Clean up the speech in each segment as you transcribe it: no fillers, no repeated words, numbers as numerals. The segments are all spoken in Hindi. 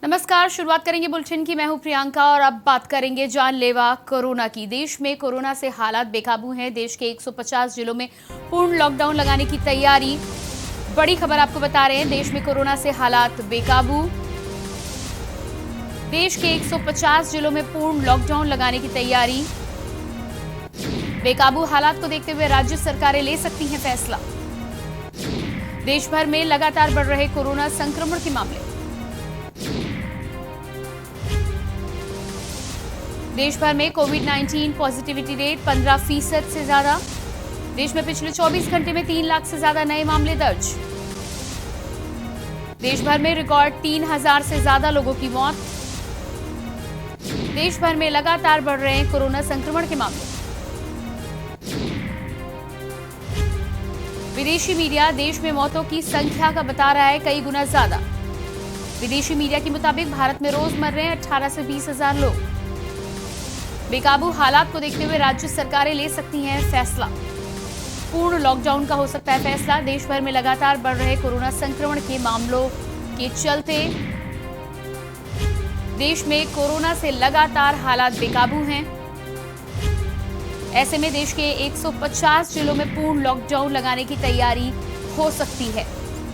नमस्कार। शुरुआत करेंगे बुलेटिन की। मैं हूं प्रियंका और अब बात करेंगे जानलेवा कोरोना की। देश में कोरोना से हालात बेकाबू हैं। देश के 150 जिलों में पूर्ण लॉकडाउन लगाने की तैयारी। बड़ी खबर आपको बता रहे हैं, देश में कोरोना से हालात बेकाबू। देश के 150 जिलों में पूर्ण लॉकडाउन लगाने की तैयारी। बेकाबू हालात को देखते हुए राज्य सरकारें ले सकती हैं फैसला। देश भर में लगातार बढ़ रहे कोरोना संक्रमण के मामले। देश भर में कोविड-19 पॉजिटिविटी रेट 15% से ज्यादा। देश में पिछले 24 घंटे में 3 लाख से ज्यादा नए मामले दर्ज। देश भर में रिकॉर्ड 3000 से ज्यादा लोगों की मौत। देश भर में लगातार बढ़ रहे हैं कोरोना संक्रमण के मामले। विदेशी मीडिया देश में मौतों की संख्या का बता रहा है कई गुना ज्यादा। विदेशी मीडिया के मुताबिक भारत में रोज मर रहे हैं 18 से 20 हजार लोग। बेकाबू हालात को देखते हुए राज्य सरकारें ले सकती हैं फैसला। पूर्ण लॉकडाउन का हो सकता है फैसला। देश भर में लगातार बढ़ रहे कोरोना संक्रमण के मामलों के चलते देश में कोरोना से लगातार हालात बेकाबू हैं। ऐसे में देश के 150 जिलों में पूर्ण लॉकडाउन लगाने की तैयारी हो सकती है।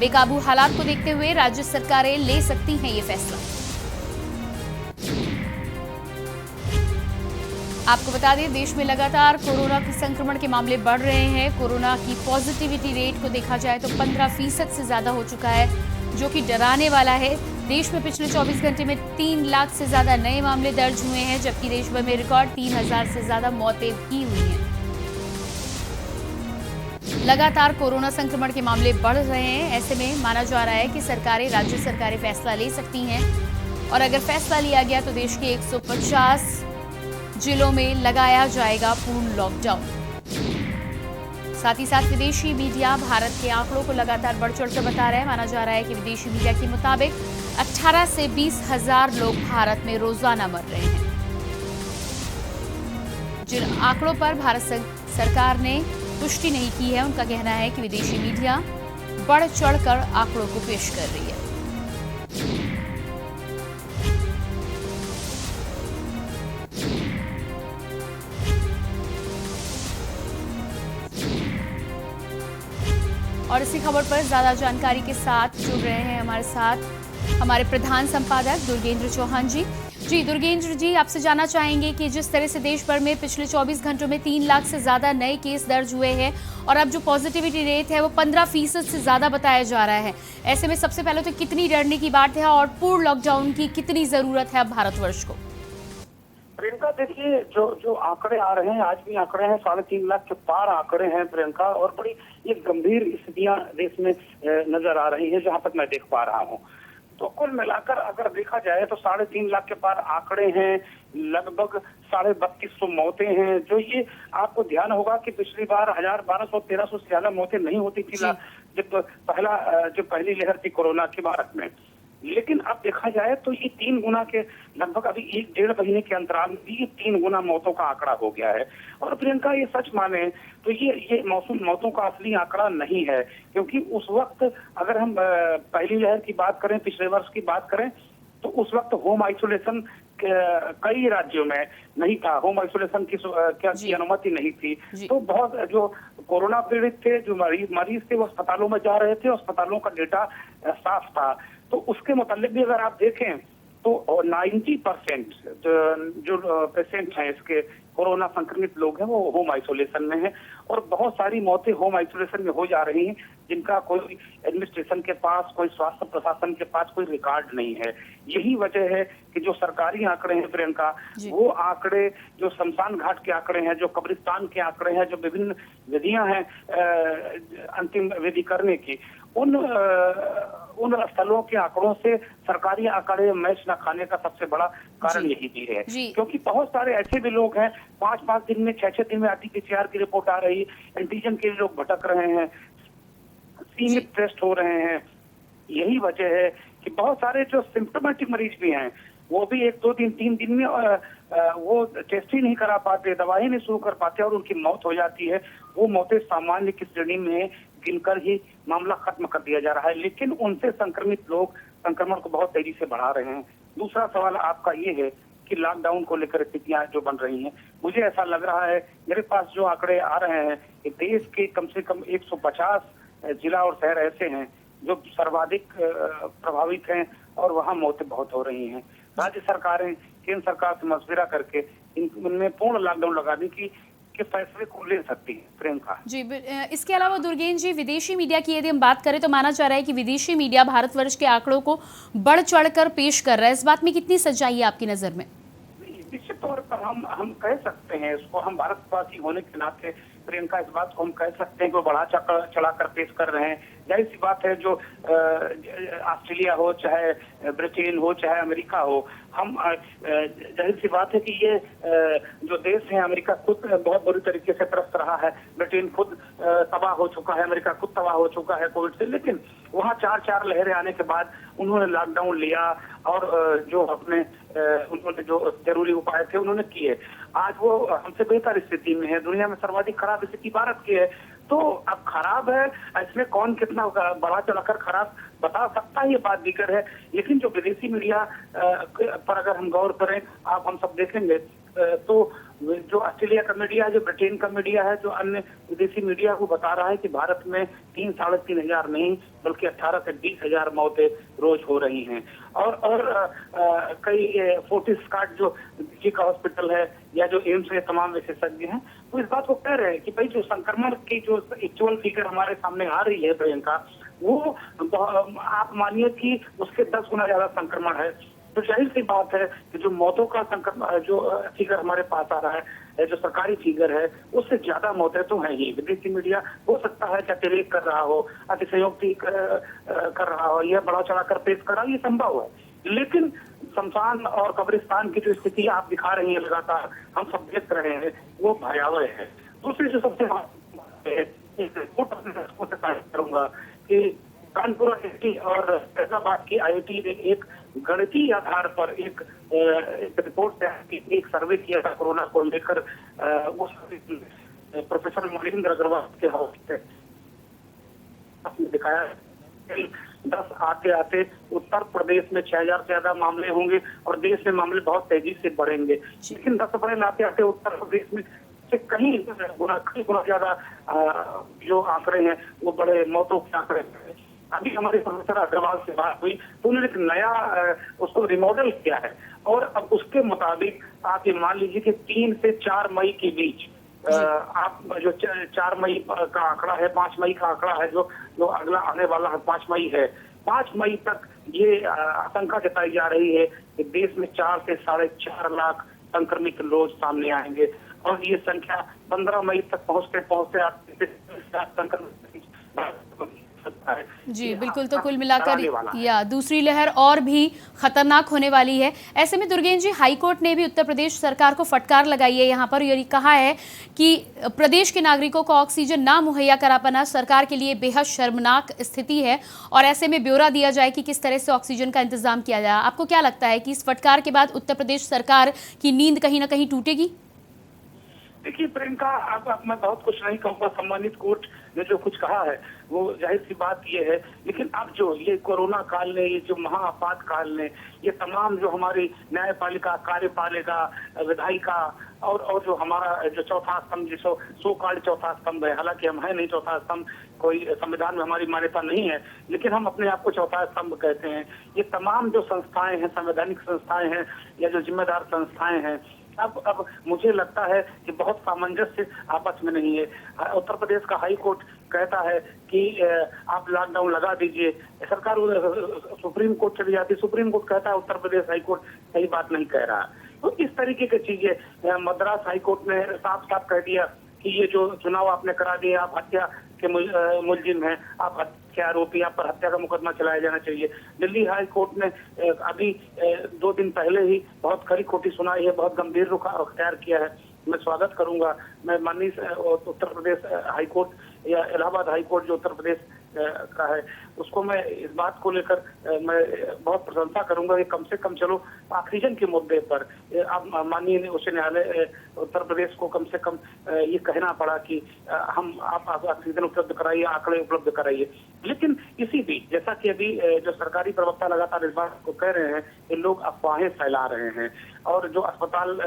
बेकाबू हालात को देखते हुए राज्य सरकारें ले सकती हैं ये फैसला। आपको बता दें, देश में लगातार कोरोना के संक्रमण के मामले बढ़ रहे हैं। कोरोना की पॉजिटिविटी रेट को देखा जाए तो 15% से ज्यादा हो चुका है, जो कि डराने वाला है। देश में पिछले 24 घंटे में 3 लाख से ज्यादा नए मामले दर्ज हुए हैं, जबकि देश भर में रिकॉर्ड 3000 से ज्यादा मौतें भी हुई हैं। लगातार कोरोना संक्रमण के मामले बढ़ रहे हैं। ऐसे में माना जा रहा है कि राज्य सरकारें फैसला ले सकती हैं, और अगर फैसला लिया गया तो देश के 150 जिलों में लगाया जाएगा पूर्ण लॉकडाउन। साथ ही साथ विदेशी मीडिया भारत के आंकड़ों को लगातार बढ़ चढ़कर बता रहा है। माना जा रहा है कि विदेशी मीडिया के मुताबिक 18 से 20 हजार लोग भारत में रोजाना मर रहे हैं। जिन आंकड़ों पर भारत सरकार ने पुष्टि नहीं की है, उनका कहना है कि विदेशी मीडिया बढ़ चढ़कर आंकड़ों को पेश कर रही है। और इसी खबर पर ज्यादा जानकारी के साथ जुड़ रहे हैं हमारे साथ हमारे प्रधान संपादक दुर्गेंद्र चौहान जी। दुर्गेंद्र जी, आपसे जानना चाहेंगे कि जिस तरह से देश भर में पिछले 24 घंटों में 3 लाख से ज्यादा नए केस दर्ज हुए हैं और अब जो पॉजिटिविटी रेट है वो 15% से ज्यादा बताया जा रहा है, ऐसे में सबसे पहले तो कितनी डरने की बात है और पूर्ण लॉकडाउन की कितनी जरूरत है अब भारतवर्ष को? प्रियंका, देखिए, जो आंकड़े आ रहे हैं, आज भी आंकड़े हैं 3.5 लाख के पार आंकड़े हैं प्रियंका, और बड़ी ये गंभीर स्थितियां देश में नजर आ रही हैं जहां तक मैं देख पा रहा हूं। तो कुल मिलाकर अगर देखा जाए तो 3.5 लाख के पार आंकड़े हैं, लगभग 3250 मौतें हैं। जो ये आपको ध्यान होगा कि पिछली बार 1200-1300 से ज्यादा मौतें नहीं होती थी जब पहली लहर थी कोरोना की भारत में। लेकिन अब देखा जाए तो ये 3 गुना के लगभग अभी 1-1.5 महीने के अंतराल में ये 3 गुना मौतों का आंकड़ा हो गया है। और प्रियंका, ये सच माने तो ये मौतों का असली आंकड़ा नहीं है, क्योंकि उस वक्त अगर हम पहली लहर की बात करें, पिछले वर्ष की बात करें, तो उस वक्त होम आइसोलेशन कई राज्यों में नहीं था। होम आइसोलेशन की अनुमति नहीं थी। तो बहुत जो कोरोना पीड़ित थे, जो मरीज थे, वो अस्पतालों में जा रहे थे। अस्पतालों का डेटा साफ था। तो उसके मुताबिक भी अगर आप देखें तो 90% जो पेशेंट हैं, इसके कोरोना संक्रमित लोग हैं, वो होम आइसोलेशन में हैं। और बहुत सारी मौतें होम आइसोलेशन में हो जा रही हैं जिनका कोई एडमिनिस्ट्रेशन के पास, कोई स्वास्थ्य प्रशासन के पास कोई रिकॉर्ड नहीं है। यही वजह है कि जो सरकारी आंकड़े हैं प्रियंका, वो आंकड़े, जो शमशान घाट के आंकड़े हैं, जो कब्रिस्तान के आंकड़े हैं, जो विभिन्न विधियां हैं अंतिम विधि करने की, उन स्थलों के आंकड़ों से सरकारी आंकड़े मैच न खाने का सबसे बड़ा कारण यही भी है। क्योंकि बहुत सारे ऐसे भी लोग हैं, 5-5 दिन में, 6-6 दिन में RT-PCR की रिपोर्ट आ रही, एंटीजन के लिए लोग भटक रहे हैं, सीमित टेस्ट हो रहे हैं। यही वजह है कि बहुत सारे जो सिम्टोमेटिक मरीज भी हैं, वो भी 1-2 दिन, 3 दिन में वो टेस्ट ही नहीं करा पाते, दवाई नहीं शुरू कर पाते और उनकी मौत हो जाती है। वो मौतें सामान्य की श्रेणी में गिनकर ही मामला खत्म कर दिया जा रहा है। लेकिन उनसे संक्रमित लोग संक्रमण को बहुत तेजी से बढ़ा रहे हैं। दूसरा सवाल आपका ये है कि लॉकडाउन को लेकर स्थितियां जो बन रही हैं, मुझे ऐसा लग रहा है, मेरे पास जो आंकड़े आ रहे हैं कि देश के कम से कम 150 जिला और शहर ऐसे हैं जो सर्वाधिक प्रभावित हैं और वहां मौतें बहुत हो रही हैं। राज्य सरकारें केंद्र सरकार से मशविरा करके इनमें पूर्ण लॉकडाउन लगाने के फैसले को ले सकती है। प्रियंका जी, इसके अलावा दुर्गेन जी, विदेशी मीडिया की यदि हम बात करें तो माना जा रहा है कि विदेशी मीडिया भारतवर्ष के आंकड़ों को बढ़ चढ़कर पेश कर रहा है। इस बात में कितनी सच्चाई है आपकी नजर में? निश्चित तौर पर हम कह सकते हैं इसको, हम भारतवासी होने के नाते प्रियंका इस बात को हम कह सकते हैं कि वो बढ़ा चढ़ाकर पेश कर रहे हैं। जाहिर सी बात है, जो ऑस्ट्रेलिया हो, चाहे ब्रिटेन हो, चाहे अमेरिका हो, हम जाहिर सी बात है कि ये जो देश है, अमेरिका खुद बहुत बुरी तरीके से त्रस्त रहा है, ब्रिटेन खुद तबाह हो चुका है, अमेरिका खुद तबाह हो चुका है कोविड से। लेकिन वहाँ 4 लहरें आने के बाद उन्होंने लॉकडाउन लिया और जो अपने उन्होंने जो जरूरी उपाय थे उन्होंने किए। आज वो हमसे बेहतर स्थिति में है। दुनिया में सर्वाधिक खराब स्थिति भारत की है। तो अब खराब है, इसमें कौन कितना बढ़ा चढ़ाकर खराब बता सकता है, ये बात दीगर है। लेकिन जो विदेशी मीडिया पर अगर हम गौर करें, हम सब देखेंगे तो जो ऑस्ट्रेलिया का मीडिया है, जो ब्रिटेन का मीडिया है, जो अन्य विदेशी मीडिया को बता रहा है कि भारत में 3-3.5 हजार नहीं बल्कि 18 से 20 हजार मौतें रोज हो रही हैं। और कई फोर्टिस कार्ड जो दिल्ली का हॉस्पिटल है या जो एम्स है, तमाम विशेषज्ञ हैं, वो इस बात को कह रहे हैं कि भाई जो संक्रमण की जो एक्चुअल फिगर हमारे सामने आ रही है प्रियंका, वो आप मानिए कि उसके 10 गुना ज्यादा संक्रमण है। तो जाहिर सी बात है कि जो मौतों का संक्रमण जो फिगर हमारे पास आ रहा है, जो सरकारी फिगर है, उससे ज्यादा मौतें तो हैं ही। विदेशी मीडिया हो सकता है कि अतिरेक कर रहा हो, अतिशयोक्ति कर रहा हो, यह बढ़ा चढ़ाकर पेश कर रहा हो, ये संभव है। लेकिन शमशान और कब्रिस्तान की जो स्थिति आप दिखा रही है लगातार, हम सब देख रहे हैं, वो भयावह है। दूसरी जो सबसे करूंगा कि कानपुर आईआईटी और फैजाबाद की आईआईटी ने एक गणितीय आधार पर एक रिपोर्ट तैयार की, एक सर्वे किया था कोरोना को लेकर। उस प्रोफेसर महेंद्र अग्रवाल के हवाले से दिखाया 10 आते आते उत्तर प्रदेश में 6000 से ज्यादा मामले होंगे और देश में मामले बहुत तेजी से बढ़ेंगे। लेकिन 10 अप्रैल आते आते उत्तर प्रदेश में से कई गुना ज्यादा जो आंकड़े हैं वो बड़े मौतों के आंकड़े हैं। अभी हमारे प्रोफेसर अग्रवाल से बात हुई तो उन्होंने एक नया उसको रिमॉडल किया है और अब उसके मुताबिक आप ये मान लीजिए कि 3 से 4 मई के बीच आप जो 4 मई का आंकड़ा है, 5 मई का आंकड़ा है, जो अगला आने वाला है 5 मई है, 5 मई तक ये आशंका जताई जा रही है कि देश में 4 से 4.5 लाख संक्रमित रोज सामने आएंगे और ये संख्या 15 मई तक पहुंचते जी बिल्कुल। तो कुल मिलाकर या दूसरी लहर और भी खतरनाक होने वाली है। ऐसे में दुर्गेन जी, हाईकोर्ट ने भी उत्तर प्रदेश सरकार को फटकार लगाई है यहाँ पर, ये कहा है कि प्रदेश के नागरिकों को ऑक्सीजन ना मुहैया करा पाना सरकार के लिए बेहद शर्मनाक स्थिति है और ऐसे में ब्यौरा दिया जाए कि किस तरह से ऑक्सीजन का इंतजाम किया जाए। आपको क्या लगता है कि इस फटकार के बाद उत्तर प्रदेश सरकार की नींद कहीं ना कहीं टूटेगी? देखिए प्रियंका, अब मैं बहुत कुछ नहीं कहूँगा। सम्मानित कोर्ट ने जो कुछ कहा है वो जाहिर सी बात ये है। लेकिन अब जो ये कोरोना काल ने, ये जो महाआपात काल ने, ये तमाम जो हमारी न्यायपालिका, कार्यपालिका, विधायिका और जो हमारा जो चौथा स्तंभ, जिसको सो कॉल्ड चौथा स्तंभ है, हालांकि हम है नहीं चौथा स्तंभ, कोई संविधान में हमारी मान्यता नहीं है, लेकिन हम अपने आप को चौथा स्तंभ कहते हैं। ये तमाम जो संस्थाएं हैं, संवैधानिक संस्थाएं हैं या जो जिम्मेदार संस्थाएं हैं, अब मुझे लगता है कि बहुत सामंजस्य आपस में नहीं है। उत्तर प्रदेश का हाई कोर्ट कहता है कि आप लॉकडाउन लगा दीजिए, सरकार सुप्रीम कोर्ट चली जाती, सुप्रीम कोर्ट कहता है उत्तर प्रदेश हाई कोर्ट सही बात नहीं कह रहा। तो इस तरीके की चीजें मद्रास हाई कोर्ट ने साफ साफ कह दिया कि ये जो चुनाव आपने करा दिए, आप हत्या के मुलजिम हैं, आप हत्या आरोपी, आप पर हत्या का मुकदमा चलाया जाना चाहिए। दिल्ली हाई कोर्ट ने अभी 2 दिन पहले ही बहुत खरी खोटी सुनाई है, बहुत गंभीर रुख अख्तियार किया है। मैं स्वागत करूंगा, मैं माननीय उत्तर प्रदेश हाई कोर्ट या इलाहाबाद हाई कोर्ट जो उत्तर प्रदेश का है उसको मैं इस बात को लेकर मैं बहुत प्रशंसा करूंगा कि कम से कम चलो ऑक्सीजन के मुद्दे पर अब माननीय उच्च न्यायालय उत्तर प्रदेश को कम से कम ये कहना पड़ा कि आप ऑक्सीजन उपलब्ध कराइए, आंकड़े उपलब्ध कराइए। लेकिन इसी बीच जैसा कि अभी जो सरकारी प्रवक्ता लगातार इस बात को कह रहे हैं कि लोग अफवाहें फैला रहे हैं और जो अस्पताल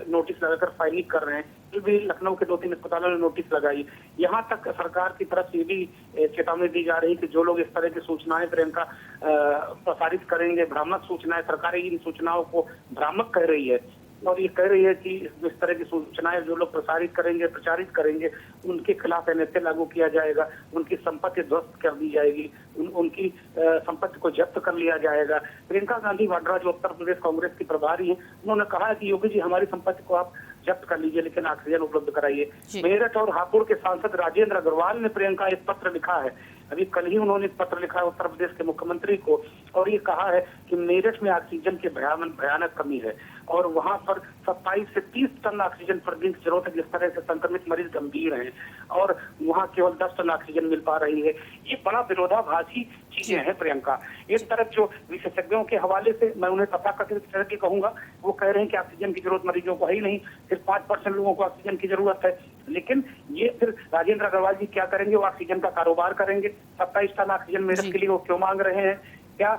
नोटिस लगाकर फाइलिंग कर रहे हैं, फिर भी लखनऊ के 2-3 अस्पतालों ने नोटिस लगाई। यहाँ तक सरकार की तरफ से भी चेतावनी दी जा रही कि जो लोग इस तरह की सूचनाएं प्रियंका प्रसारित करेंगे, भ्रामक सूचनाएं, सरकार इन सूचनाओं को भ्रामक कह रही है और ये कह रही है कि इस तरह की सूचनाएं जो लोग प्रसारित करेंगे, प्रचारित करेंगे, उनके खिलाफ एनएसए लागू किया जाएगा, उनकी संपत्ति ध्वस्त कर दी जाएगी, उनकी संपत्ति को जब्त कर लिया जाएगा। प्रियंका गांधी वाड्रा जो उत्तर प्रदेश कांग्रेस की प्रभारी हैं, उन्होंने कहा है कि योगी जी हमारी संपत्ति को आप जब्त कर लीजिए लेकिन ऑक्सीजन उपलब्ध कराइए। मेरठ और हापुड़ के सांसद राजेंद्र अग्रवाल ने प्रियंका एक पत्र लिखा है, अभी कल ही उन्होंने पत्र लिखा है उत्तर प्रदेश के मुख्यमंत्री को और ये कहा है कि मेरठ में ऑक्सीजन की भयानक कमी है और वहां पर 27 से 30 टन ऑक्सीजन प्रतिदिन की जरूरत है। जिस तरह से संक्रमित मरीज गंभीर हैं और वहां केवल 10 टन ऑक्सीजन मिल पा रही है, ये बड़ा विरोधाभासी चीजें हैं प्रियंका। एक तरफ जो विशेषज्ञों के हवाले से मैं उन्हें तथाकथित तरह की कहूंगा, वो कह रहे हैं कि ऑक्सीजन की जरूरत मरीजों को है ही नहीं, सिर्फ 5% लोगों को ऑक्सीजन की जरूरत है। लेकिन ये फिर राजेंद्र अग्रवाल जी क्या करेंगे, वो ऑक्सीजन का कारोबार करेंगे। 27 टन ऑक्सीजन मेरठ के लिए वो क्यों मांग रहे हैं? क्या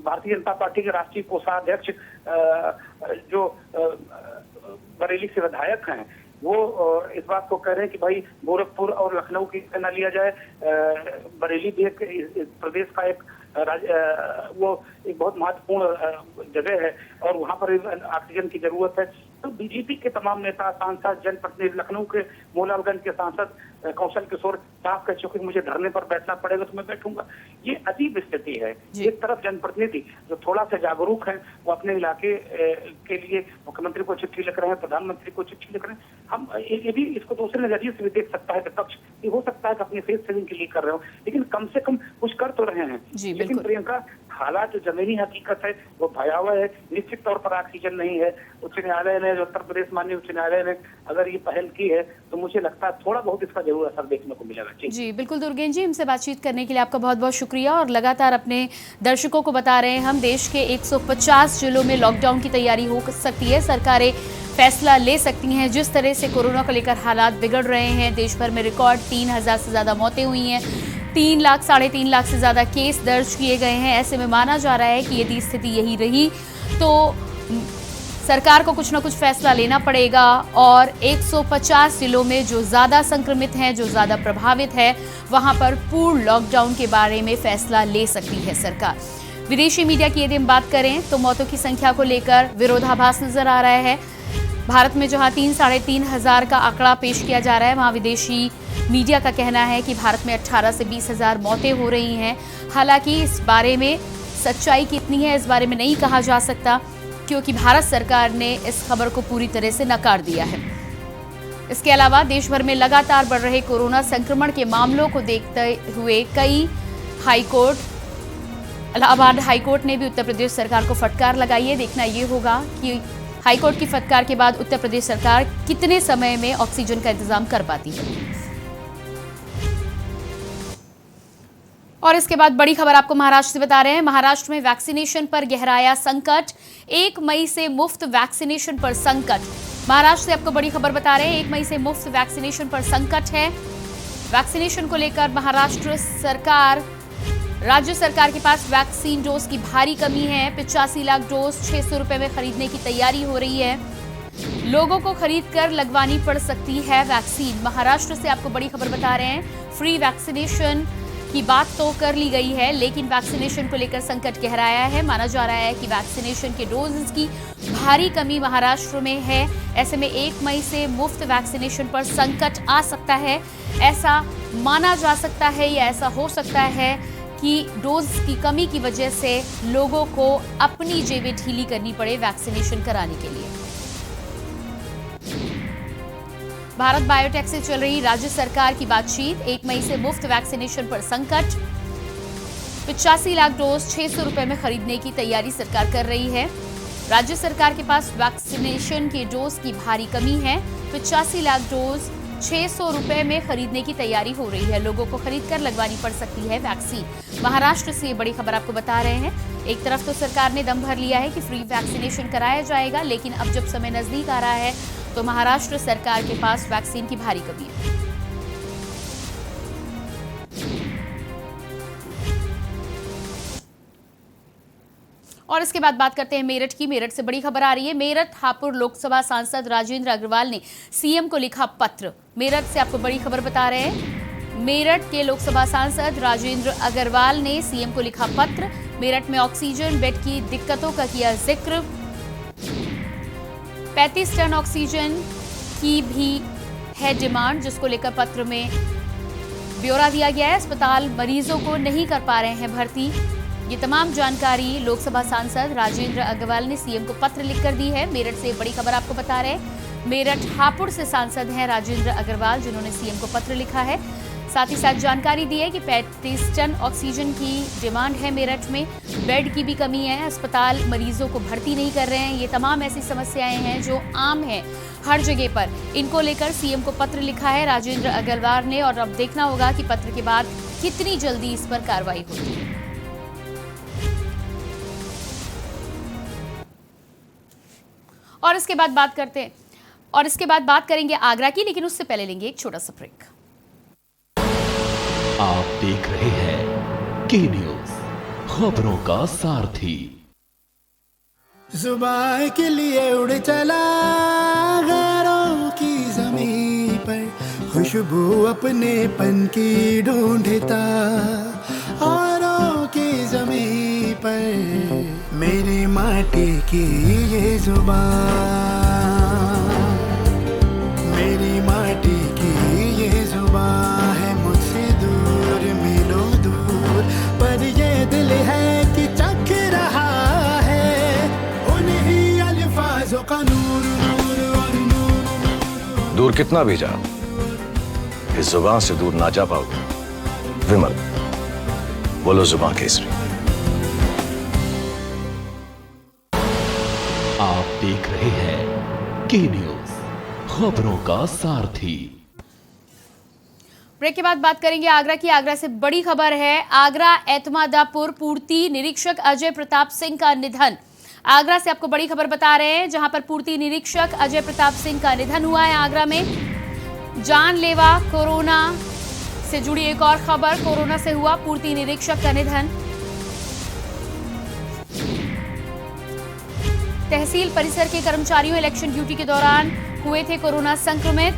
भारतीय जनता पार्टी के राष्ट्रीय कोषाध्यक्ष जो बरेली से विधायक हैं वो इस बात को कह रहे हैं कि भाई गोरखपुर और लखनऊ की न लिया जाए, बरेली भी एक प्रदेश का एक वो एक बहुत महत्वपूर्ण जगह है और वहां पर ऑक्सीजन की जरूरत है। तो बीजेपी के तमाम नेता, सांसद, जनप्रतिनिधि, लखनऊ के मोलालगंज के सांसद कौशल किशोर साहब कह चुके मुझे धरने पर बैठना पड़ेगा तो मैं बैठूंगा। ये अजीब स्थिति है। एक तरफ जनप्रतिनिधि जो थोड़ा सा जागरूक है वो अपने इलाके के लिए मुख्यमंत्री को चिट्ठी लिख रहे हैं, प्रधानमंत्री को चिट्ठी लिख रहे हैं। हम ये भी इसको दूसरे नजरिए से भी देख सकता है विपक्ष, ये हो सकता है कि अपनी फेस सेविंग के लिए कर रहे हो, लेकिन कम से कम कुछ कर तो रहे हैं। लेकिन प्रियंका हालात जो जमीनी हकीकत है वो भयावह है। निश्चित तौर पर ऑक्सीजन नहीं है। उच्च न्यायालय ने, उत्तर प्रदेश माननीय उच्च न्यायालय ने अगर ये पहल की है तो मुझे लगता है थोड़ा बहुत इसका जरूर असर देखने को मिलेगा। जी बिल्कुल दुर्गेन जी, हमसे बातचीत करने के लिए आपका बहुत बहुत शुक्रिया और लगातार अपने दर्शकों को बता रहे हैं हम देश के 150 जिलों में लॉकडाउन की तैयारी हो सकती है, सरकारें फैसला ले सकती हैं। जिस तरह से कोरोना को लेकर हालात बिगड़ रहे हैं, देश भर में रिकॉर्ड 3000 से ज़्यादा मौतें हुई हैं, 3 लाख, 3.5 लाख से ज़्यादा केस दर्ज किए गए हैं। ऐसे में माना जा रहा है कि यदि स्थिति यही रही तो सरकार को कुछ ना कुछ फैसला लेना पड़ेगा और 150 जिलों में जो ज़्यादा संक्रमित हैं, जो ज़्यादा प्रभावित है, वहां पर पूर्ण लॉकडाउन के बारे में फैसला ले सकती है सरकार। विदेशी मीडिया की यदि हम बात करें तो मौतों की संख्या को लेकर विरोधाभास नजर आ रहा है। भारत में जहां 3-3.5 हजार का आंकड़ा पेश किया जा रहा है, वहां विदेशी मीडिया का कहना है कि भारत में 18 से 20 हजार मौतें हो रही हैं। हालांकि इस बारे में सच्चाई कितनी है इस बारे में नहीं कहा जा सकता, क्योंकि भारत सरकार ने इस खबर को पूरी तरह से नकार दिया है। इसके अलावा देश भर में लगातार बढ़ रहे कोरोना संक्रमण के मामलों को देखते हुए कई हाईकोर्ट, इलाहाबाद हाईकोर्ट ने भी उत्तर प्रदेश सरकार को फटकार लगाई है। देखना ये होगा कि हाईकोर्ट की फटकार के बाद उत्तर प्रदेश सरकार कितने समय में ऑक्सीजन का इंतजाम कर पाती है। और इसके बाद बड़ी खबर आपको महाराष्ट्र से बता रहे हैं। महाराष्ट्र में वैक्सीनेशन पर गहराया संकट, 1 मई से मुफ्त वैक्सीनेशन पर संकट। महाराष्ट्र से आपको बड़ी खबर बता रहे हैं, 1 मई से मुफ्त वैक्सीनेशन पर संकट है। वैक्सीनेशन को लेकर महाराष्ट्र सरकार, राज्य सरकार के पास वैक्सीन डोज की भारी कमी है। 85 लाख डोज 600 रुपए में खरीदने की तैयारी हो रही है। लोगों को खरीद कर लगवानी पड़ सकती है वैक्सीन। महाराष्ट्र से आपको बड़ी खबर बता रहे हैं, फ्री वैक्सीनेशन की बात तो कर ली गई है, लेकिन वैक्सीनेशन को लेकर संकट गहराया है। माना जा रहा है कि वैक्सीनेशन के डोजेस की भारी कमी महाराष्ट्र में है। ऐसे में 1 मई से मुफ्त वैक्सीनेशन पर संकट आ सकता है। ऐसा माना जा सकता है या ऐसा हो सकता है कि डोज की कमी की वजह से लोगों को अपनी जेबें ढीली करनी पड़े वैक्सीनेशन कराने के लिए। भारत बायोटेक से चल रही राज्य सरकार की बातचीत, 1 मई से मुफ्त वैक्सीनेशन पर संकट। 85 लाख डोज 600 रुपए में खरीदने की तैयारी सरकार कर रही है। राज्य सरकार के पास वैक्सीनेशन के डोज की भारी कमी है। 85 लाख डोज 600 रुपए में खरीदने की तैयारी हो रही है। लोगों को खरीद कर लगवानी पड़ सकती है वैक्सीन। महाराष्ट्र से ये बड़ी खबर आपको बता रहे हैं। एक तरफ तो सरकार ने दम भर लिया है कि फ्री वैक्सीनेशन कराया जाएगा, लेकिन अब जब समय नजदीक आ रहा है तो महाराष्ट्र सरकार के पास वैक्सीन की भारी कमी है। और इसके बाद बात करते हैं मेरठ की। मेरठ से बड़ी खबर आ रही है। मेरठ हापुड़ लोकसभा सांसद राजेंद्र अग्रवाल ने सीएम को लिखा पत्र। मेरठ से आपको बड़ी खबर बता रहे हैं। मेरठ के लोकसभा सांसद राजेंद्र अग्रवाल ने सीएम को लिखा पत्र। मेरठ में ऑक्सीजन बेड की दिक्कतों का किया जिक्र। 35 टन ऑक्सीजन की भी है डिमांड, जिसको लेकर पत्र में ब्यौरा दिया गया है। अस्पताल मरीजों को नहीं कर पा रहे हैं भर्ती। ये तमाम जानकारी लोकसभा सांसद राजेंद्र अग्रवाल ने सीएम को पत्र लिखकर दी है। मेरठ से बड़ी खबर आपको बता रहे हैं। मेरठ हापुड़ से सांसद हैं राजेंद्र अग्रवाल, जिन्होंने सीएम को पत्र लिखा है। साथ ही साथ जानकारी दी है कि 35 टन ऑक्सीजन की डिमांड है। मेरठ में बेड की भी कमी है। अस्पताल मरीजों को भर्ती नहीं कर रहे हैं। ये तमाम ऐसी समस्याएं हैं जो आम हैं हर जगह पर। इनको लेकर सीएम को पत्र लिखा है राजेंद्र अग्रवाल ने, और अब देखना होगा कि पत्र के बाद कितनी जल्दी इस पर कार्रवाई होती है। और इसके बाद बात करेंगे आगरा की, लेकिन उससे पहले लेंगे एक छोटा सा ब्रेक। आप देख रहे हैं के न्यूज, खबरों का सारथी। जुबान के लिए उड़ चला गैरों की जमीन पर, खुशबू अपनेपन की ढूंढता औरों की जमीन पर, मेरी माटी की ये जुबान, मेरी माटी की ये जुबान है मुझसे दूर मीलों दूर, पर ये दिल है कि चख रहा है उन्हीं अल्फाजों का नूर नूर और नूर। दूर कितना भी जाओ, इस जुबान से दूर ना जा पाओगे। विमल, बोलो जुबान केसरी। आप देख रहे हैं के न्यूज, खबरों का सारथी। ब्रेक के बाद बात करेंगे आगरा की। आगरा से बड़ी खबर है। आगरा एतमादापुर पूर्ति निरीक्षक अजय प्रताप सिंह का निधन। आगरा से आपको बड़ी खबर बता रहे हैं, जहां पर पूर्ति निरीक्षक अजय प्रताप सिंह का निधन हुआ है। आगरा में जानलेवा कोरोना से जुड़ी एक और खबर। कोरोना से हुआ पूर्ति निरीक्षक का निधन। तहसील परिसर के कर्मचारियों इलेक्शन ड्यूटी के दौरान हुए थे कोरोना संक्रमित।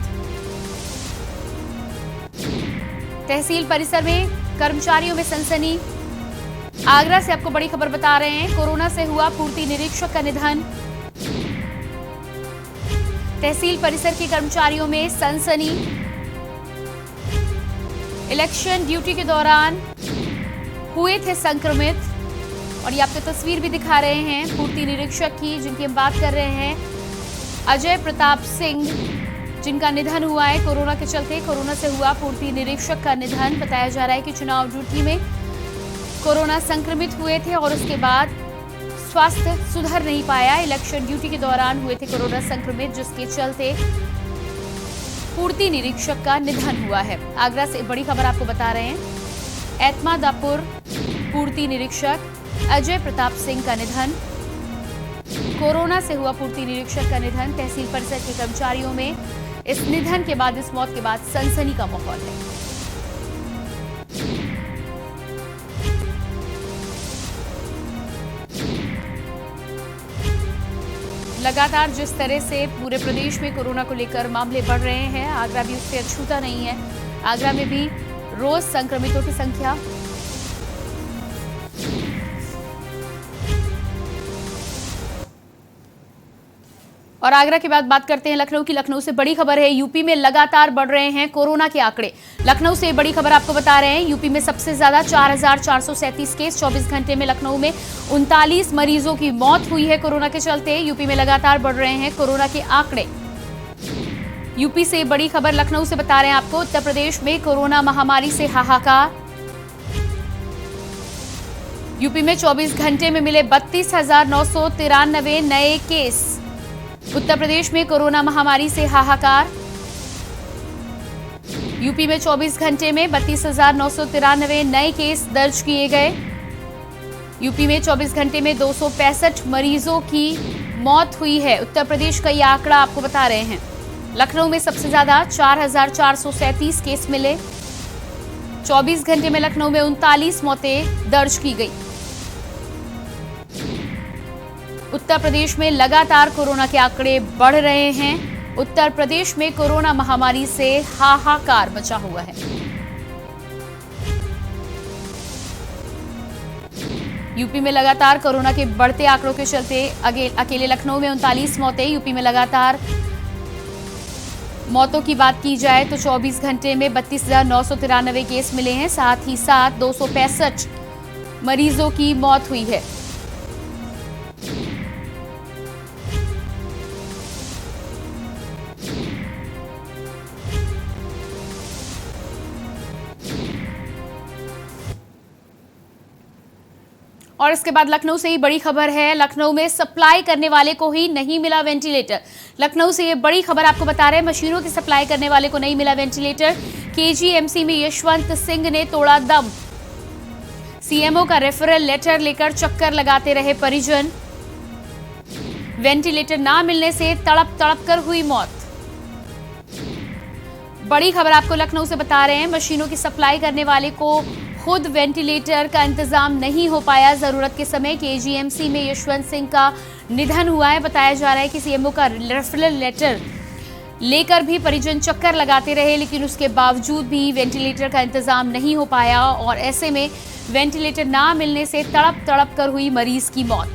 तहसील परिसर में कर्मचारियों में सनसनी। आगरा से आपको बड़ी खबर बता रहे हैं। कोरोना से हुआ पूर्ति निरीक्षक का निधन। तहसील परिसर के कर्मचारियों में सनसनी। इलेक्शन ड्यूटी के दौरान हुए थे संक्रमित। और ये आपको तस्वीर भी दिखा रहे हैं पूर्ति निरीक्षक की, जिनकी हम बात कर रहे हैं, अजय प्रताप सिंह, जिनका निधन हुआ है कोरोना के चलते। कोरोना से हुआ पूर्ति निरीक्षक का निधन। बताया जा रहा है कि चुनाव ड्यूटी में कोरोना संक्रमित हुए थे और उसके बाद स्वास्थ्य सुधर नहीं पाया। इलेक्शन ड्यूटी के दौरान हुए थे कोरोना संक्रमित, जिसके चलते पूर्ति निरीक्षक का निधन हुआ है। आगरा से बड़ी खबर आपको बता रहे हैं। एतमादापुर पूर्ति निरीक्षक अजय प्रताप सिंह का निधन। कोरोना से हुआ पूर्ति निरीक्षक का निधन। तहसील परिसर के कर्मचारियों में इस निधन के बाद, इस मौत के बाद सनसनी का माहौल है। लगातार जिस तरह से पूरे प्रदेश में कोरोना को लेकर मामले बढ़ रहे हैं, आगरा भी उससे अछूता नहीं है। आगरा में भी रोज संक्रमितों की संख्या और आगरा के बाद बात करते हैं लखनऊ की। लखनऊ से बड़ी खबर है। यूपी में लगातार बढ़ रहे हैं कोरोना के आंकड़े। लखनऊ से बड़ी खबर आपको बता रहे हैं। यूपी में सबसे ज्यादा 4,437 केस। 24 घंटे में लखनऊ में 39 मरीजों की मौत हुई है कोरोना के चलते। यूपी में लगातार बढ़ रहे हैं कोरोना के आंकड़े। यूपी से बड़ी खबर लखनऊ से बता रहे हैं आपको। उत्तर प्रदेश में कोरोना महामारी से हाहाकार। यूपी में 24 घंटे में मिले 32,993 नए केस। उत्तर प्रदेश में कोरोना महामारी से हाहाकार। यूपी में 24 घंटे में 32,993 नए केस दर्ज किए गए। यूपी में 24 घंटे में 265 मरीजों की मौत हुई है। उत्तर प्रदेश का यह आंकड़ा आपको बता रहे हैं। लखनऊ में सबसे ज्यादा 4,437 केस मिले। 24 घंटे में लखनऊ में 39 मौतें दर्ज की गई। उत्तर प्रदेश में लगातार कोरोना के आंकड़े बढ़ रहे हैं। उत्तर प्रदेश में कोरोना महामारी से हाहाकार मचा हुआ है। यूपी में लगातार कोरोना के बढ़ते आंकड़ों के चलते अकेले लखनऊ में 39 मौतें। यूपी में लगातार मौतों की बात की जाए तो 24 घंटे में 32,993 केस मिले हैं। साथ ही साथ 265 मरीजों की मौत हुई है। और इसके बाद लखनऊ से ही बड़ी खबर है। लखनऊ में सप्लाई करने वाले को ही नहीं मिला वेंटिलेटर। लखनऊ से ये बड़ी खबर आपको बता रहे हैं। मशीनों की सप्लाई करने वाले को नहीं मिला वेंटिलेटर। केजीएमसी में यशवंत सिंह ने तोड़ा दम। सीएमओ का रेफरल लेटर लेकर चक्कर लगाते रहे परिजन। वेंटिलेटर ना मिलने से तड़प तड़प कर हुई मौत। बड़ी खबर आपको लखनऊ से बता रहे हैं। मशीनों की सप्लाई करने वाले को खुद वेंटिलेटर का इंतजाम नहीं हो पाया। जरूरत के समय केजीएमसी में यशवंत सिंह का निधन हुआ है। बताया जा रहा है कि सीएमओ का रेफरल लेटर लेकर भी परिजन चक्कर लगाते रहे, लेकिन उसके बावजूद भी वेंटिलेटर का इंतजाम नहीं हो पाया और ऐसे में वेंटिलेटर ना मिलने से तड़प तड़प कर हुई मरीज की मौत।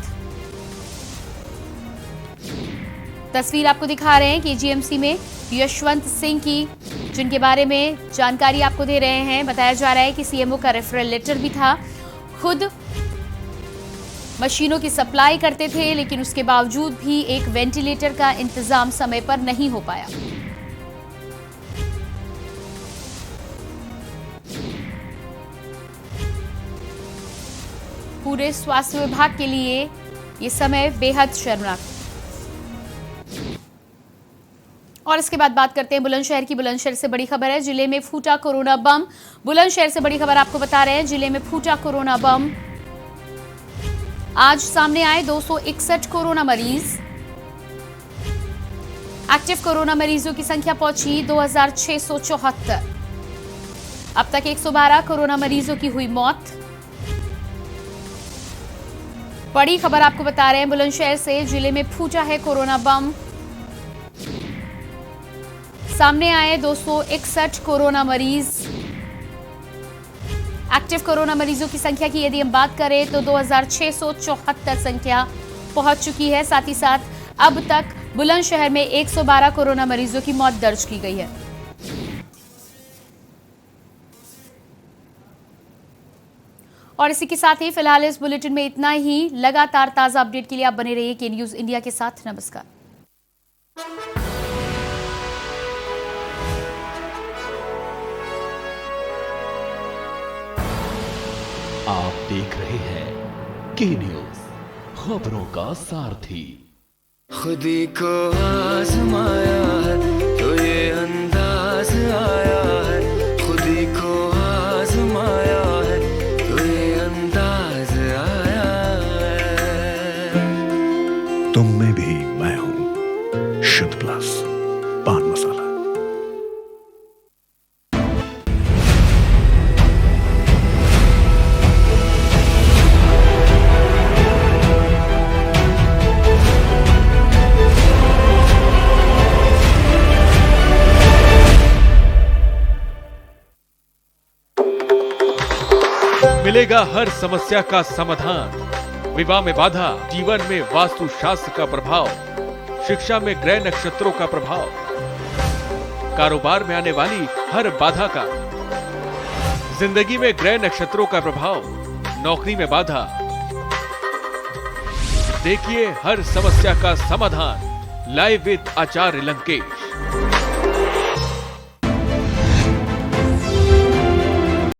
तस्वीर आपको दिखा रहे हैं केजीएमसी में यशवंत सिंह की, जिनके बारे में जानकारी आपको दे रहे हैं। बताया जा रहा है कि सीएमओ का रेफरल लेटर भी था। खुद मशीनों की सप्लाई करते थे, लेकिन उसके बावजूद भी एक वेंटिलेटर का इंतजाम समय पर नहीं हो पाया। पूरे स्वास्थ्य विभाग के लिए ये समय बेहद शर्मनाक। और इसके बाद बात करते हैं बुलंदशहर की। बुलंदशहर से बड़ी खबर है। जिले में फूटा कोरोना बम। बुलंदशहर से बड़ी खबर आपको बता रहे हैं। जिले में फूटा कोरोना बम। आज सामने आए 261 कोरोना मरीज। एक्टिव कोरोना मरीजों की संख्या पहुंची 2674। अब तक 112 कोरोना मरीजों की हुई मौत। बड़ी खबर आपको बता रहे हैं बुलंदशहर से। जिले में फूटा है कोरोना बम। सामने आए 261 कोरोना मरीज। एक्टिव कोरोना मरीजों की संख्या की यदि हम बात करें तो 2674 संख्या पहुंच चुकी है। साथ ही साथ अब तक बुलंदशहर में 112 कोरोना मरीजों की मौत दर्ज की गई है। और इसी के साथ ही फिलहाल इस बुलेटिन में इतना ही। लगातार ताजा अपडेट के लिए आप बने रहिए के न्यूज इंडिया के साथ। नमस्कार। आप देख रहे हैं के न्यूज, खबरों का सारथी। खुदी को आजमाया है तो ये अंदाज आया है। खुदी को आजमाया है तो ये अंदाज आया है। तुम में भी मैं हूं, शुद्ध प्लस पान मसाला। मिलेगा हर समस्या का समाधान। विवाह में बाधा, जीवन में वास्तु शास्त्र का प्रभाव, शिक्षा में ग्रह नक्षत्रों का प्रभाव, कारोबार में आने वाली हर बाधा का, जिंदगी में ग्रह नक्षत्रों का प्रभाव, नौकरी में बाधा। देखिए हर समस्या का समाधान लाइव विद आचार्य लंकेश।